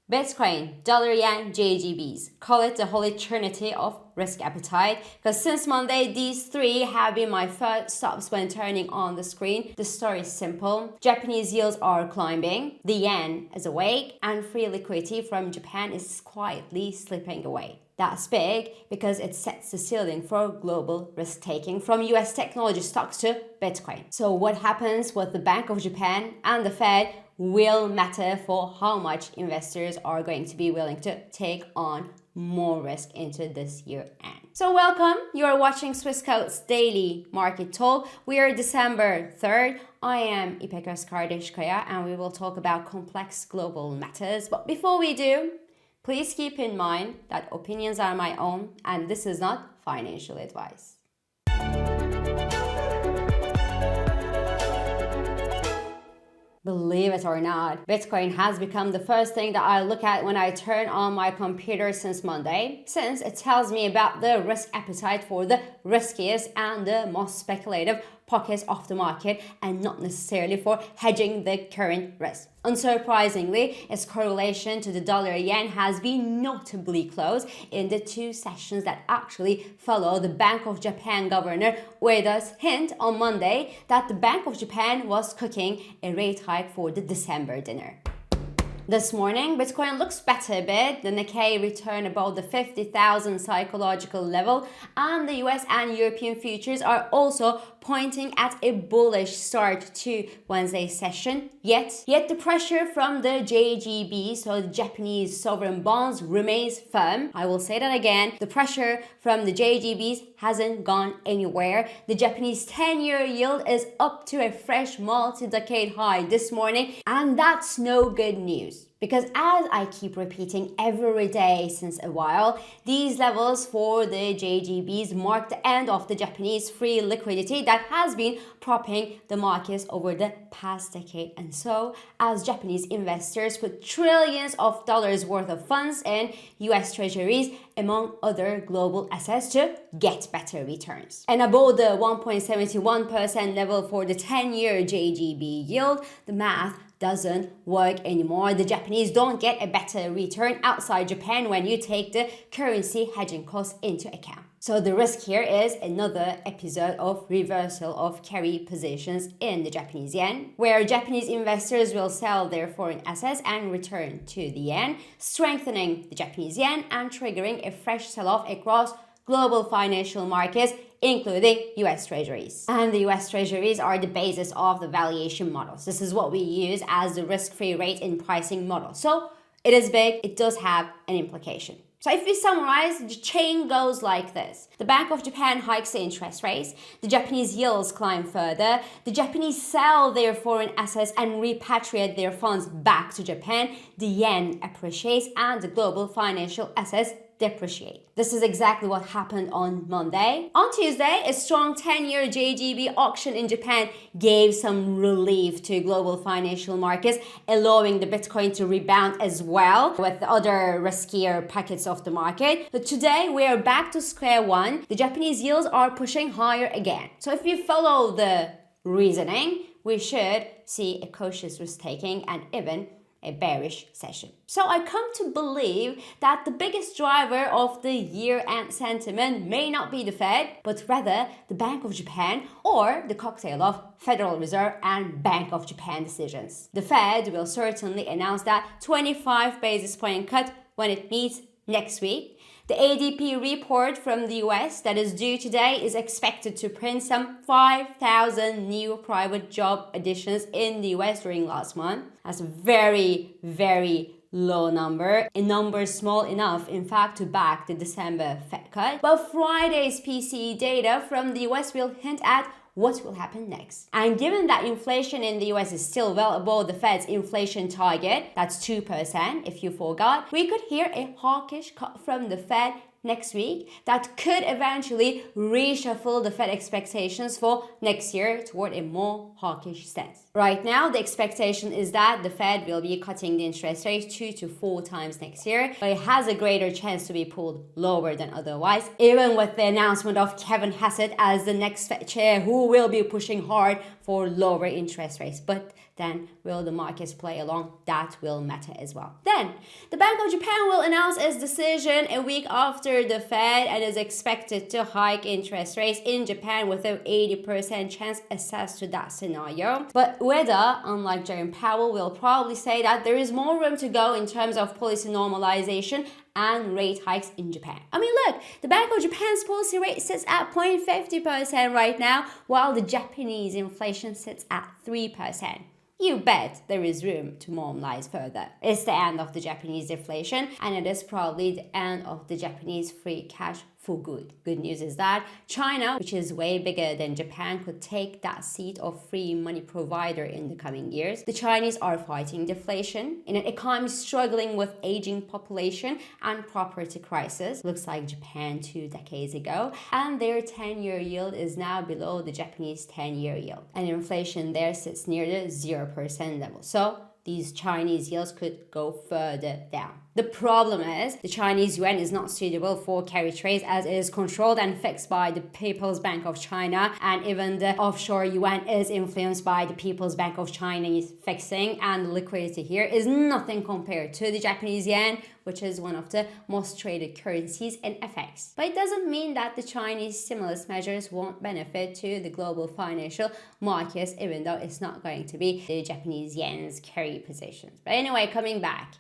Bitcoin, dollar yen, JGBs. Call it the holy trinity of risk appetite, because since Monday, these three have been my first stops when turning on the screen. The story is simple. Japanese yields are climbing, the yen is awake, and free liquidity from Japan is quietly slipping away. That's big because it sets the ceiling for global risk-taking from US technology stocks to Bitcoin. So what happens with the Bank of Japan and the Fed will matter for how much investors are going to be willing to take on more risk into this year end. So welcome, you are watching Swissquote's Daily Market Talk. We are December 3rd. I am İpek Özkardeşkaya and we will talk about complex global matters. But before we do, please keep in mind that opinions are my own and this is not financial advice. Believe it or not, Bitcoin has become the first thing that I look at when I turn on my computer since Monday, since it tells me about the risk appetite for the riskiest and the most speculative pockets of the market and not necessarily for hedging the current risk. Unsurprisingly, its correlation to the dollar yen has been notably close in the two sessions that actually follow the Bank of Japan governor Ueda's hint on Monday that the Bank of Japan was cooking a rate hike for the December dinner. This morning, Bitcoin looks better a bit. The Nikkei returned above the 50,000 psychological level, and the US and European futures are also pointing at a bullish start to Wednesday's session. Yet the pressure from the JGB, so the Japanese sovereign bonds, remains firm. I will say that again. The pressure from the JGBs hasn't gone anywhere. The Japanese 10-year yield is up to a fresh multi-decade high this morning, and that's no good news. Because as I keep repeating every day since a while, these levels for the JGBs mark the end of the Japanese free liquidity that has been propping the markets over the past decade. And so, as Japanese investors put trillions of dollars worth of funds in US treasuries, among other global assets, to get better returns. And above the 1.71% level for the 10-year JGB yield, the math doesn't work anymore. The Japanese don't get a better return outside Japan when you take the currency hedging costs into account. So the risk here is another episode of reversal of carry positions in the Japanese yen, where Japanese investors will sell their foreign assets and return to the yen, strengthening the Japanese yen and triggering a fresh sell-off across global financial markets, including US Treasuries. And the US Treasuries are the basis of the valuation models. This is what we use as the risk-free rate in pricing model. So it is big, it does have an implication. So if we summarize, the chain goes like this. The Bank of Japan hikes the interest rates, the Japanese yields climb further, the Japanese sell their foreign assets and repatriate their funds back to Japan, the yen appreciates, and the global financial assets depreciate. This is exactly what happened on Monday. On Tuesday, a strong 10-year JGB auction in Japan gave some relief to global financial markets, allowing the Bitcoin to rebound as well with the other riskier pockets of the market. But today, we are back to square one. The Japanese yields are pushing higher again. So if you follow the reasoning, we should see a cautious risk-taking and even a bearish session. So I come to believe that the biggest driver of the year-end sentiment may not be the Fed, but rather the Bank of Japan or the cocktail of Federal Reserve and Bank of Japan decisions. The Fed will certainly announce that 25 basis point cut when it meets next week. The ADP report from the US that is due today is expected to print some 5,000 new private job additions in the US during last month. That's a very, very low number, a number small enough, in fact, to back the December Fed cut. But Friday's PCE data from the US will hint at what will happen next. And given that inflation in the US is still well above the Fed's inflation target, that's 2%, if you forgot, we could hear a hawkish cut from the Fed next week that could eventually reshuffle the Fed expectations for next year toward a more hawkish stance. Right now, the expectation is that the Fed will be cutting the interest rate 2 to 4 times next year, but it has a greater chance to be pulled lower than otherwise, even with the announcement of Kevin Hassett as the next Fed chair who will be pushing hard for lower interest rates. But then will the markets play along? That will matter as well. Then, the Bank of Japan will announce its decision a week after the Fed and is expected to hike interest rates in Japan with an 80% chance assessed to that scenario. But Ueda, unlike Jerome Powell, will probably say that there is more room to go in terms of policy normalization and rate hikes in Japan. I mean, look, the Bank of Japan's policy rate sits at 0.50% right now, while the Japanese inflation sits at 3%. You bet there is room to normalize further. It's the end of the Japanese deflation, and it is probably the end of the Japanese free cash for good. Good news is that China, which is way bigger than Japan, could take that seat of free money provider in the coming years. The Chinese are fighting deflation in an economy struggling with aging population and property crisis. Looks like Japan 2 decades ago. And their 10-year yield is now below the Japanese 10-year yield. And inflation there sits near the 0% level. So these Chinese yields could go further down. The problem is the Chinese yuan is not suitable for carry trades as it is controlled and fixed by the People's Bank of China, and even the offshore yuan is influenced by the People's Bank of China's fixing, and the liquidity here is nothing compared to the Japanese yen, which is one of the most traded currencies in FX. But it doesn't mean that the Chinese stimulus measures won't benefit to the global financial markets, even though it's not going to be the Japanese yen's carry positions. But anyway, coming back.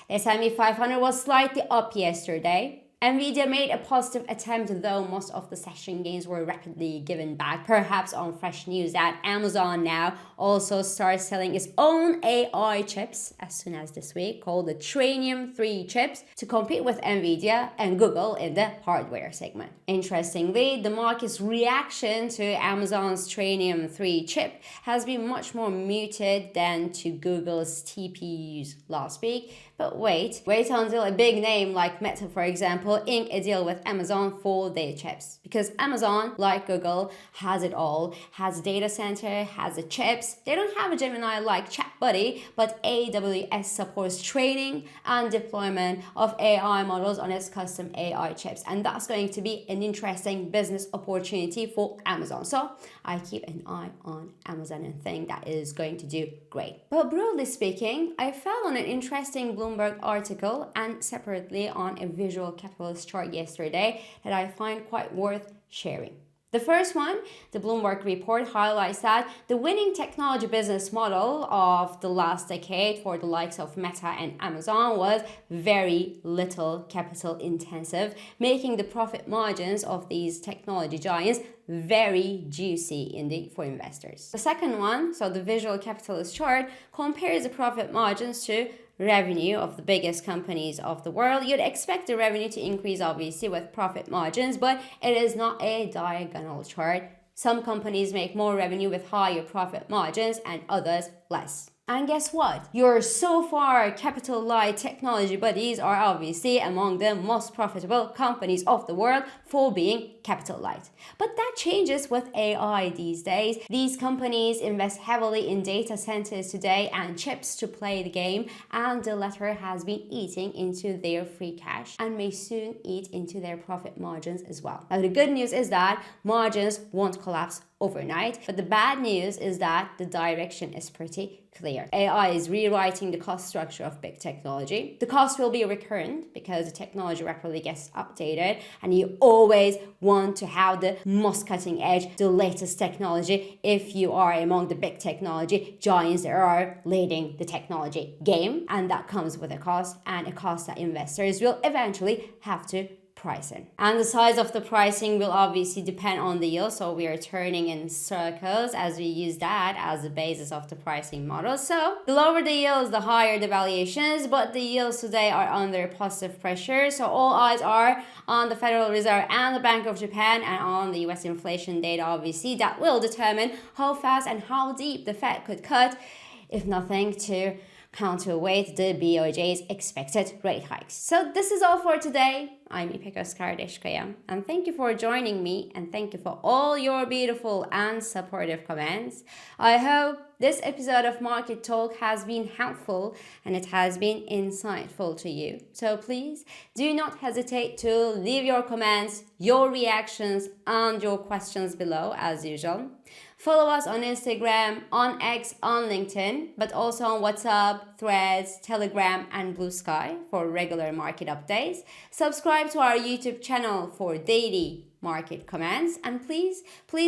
The S&P 500 was slightly up yesterday. Nvidia made a positive attempt, though most of the session gains were rapidly given back, perhaps on fresh news that Amazon now also starts selling its own AI chips as soon as this week, called the Trainium 3 chips, to compete with Nvidia and Google in the hardware segment. Interestingly, the market's reaction to Amazon's Trainium 3 chip has been much more muted than to Google's TPUs last week. But wait until a big name like Meta, for example, ink a deal with Amazon for their chips. Because Amazon, like Google, has it all. Has a data center, has the chips. They don't have a Gemini-like chat buddy, but AWS supports training and deployment of AI models on its custom AI chips. And that's going to be an interesting business opportunity for Amazon. So I keep an eye on Amazon and think that is going to do great. But broadly speaking, I fell on an interesting Bloomberg article and separately on a visual capitalist chart yesterday that I find quite worth sharing. The first one, the Bloomberg report, highlights that the winning technology business model of the last decade for the likes of Meta and Amazon was very little capital intensive, making the profit margins of these technology giants very juicy indeed for investors. The second one, so the visual capitalist chart, compares the profit margins to revenue of the biggest companies of the world. You'd expect the revenue to increase obviously with profit margins, but it is not a diagonal chart. Some companies make more revenue with higher profit margins and others less. And guess what? Your so far capital light technology buddies are obviously among the most profitable companies of the world for being capital light. But that changes with AI these days. These companies invest heavily in data centers today and chips to play the game, and the latter has been eating into their free cash and may soon eat into their profit margins as well. Now the good news is that margins won't collapse overnight, but the bad news is that the direction is pretty clear. AI is rewriting the cost structure of big technology. The cost will be recurrent because the technology rapidly gets updated, and you always want to have the most cutting edge, the latest technology if you are among the big technology giants that are leading the technology game, and that comes with a cost, and a cost that investors will eventually have to pricing. And the size of the pricing will obviously depend on the yield, so we are turning in circles as we use that as the basis of the pricing model. So the lower the yields, the higher the valuations, but the yields today are under positive pressure, so all eyes are on the Federal Reserve and the Bank of Japan and on the US inflation data obviously. That will determine how fast and how deep the Fed could cut, if nothing to counterweight the BOJ's expected rate hikes. So this is all for today. I'm İpek Özkardeskaya, and thank you for joining me, and thank you for all your beautiful and supportive comments. I hope this episode of Market Talk has been helpful and it has been insightful to you. So please do not hesitate to leave your comments, your reactions, and your questions below as usual. Follow us on Instagram, on X, on LinkedIn, but also on WhatsApp, Threads, Telegram, and Blue Sky for regular market updates. Subscribe to our YouTube channel for daily market comments, and please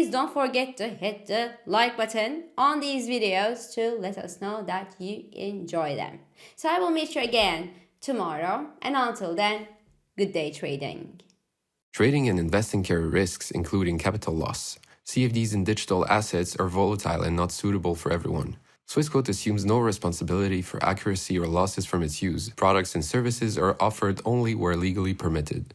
don't forget to hit the like button on these videos to let us know that you enjoy them. So I will meet you again tomorrow, and until then, good day trading. Trading and investing carry risks, including capital loss. CFDs in digital assets are volatile and not suitable for everyone. Swissquote assumes no responsibility for accuracy or losses from its use. Products and services are offered only where legally permitted.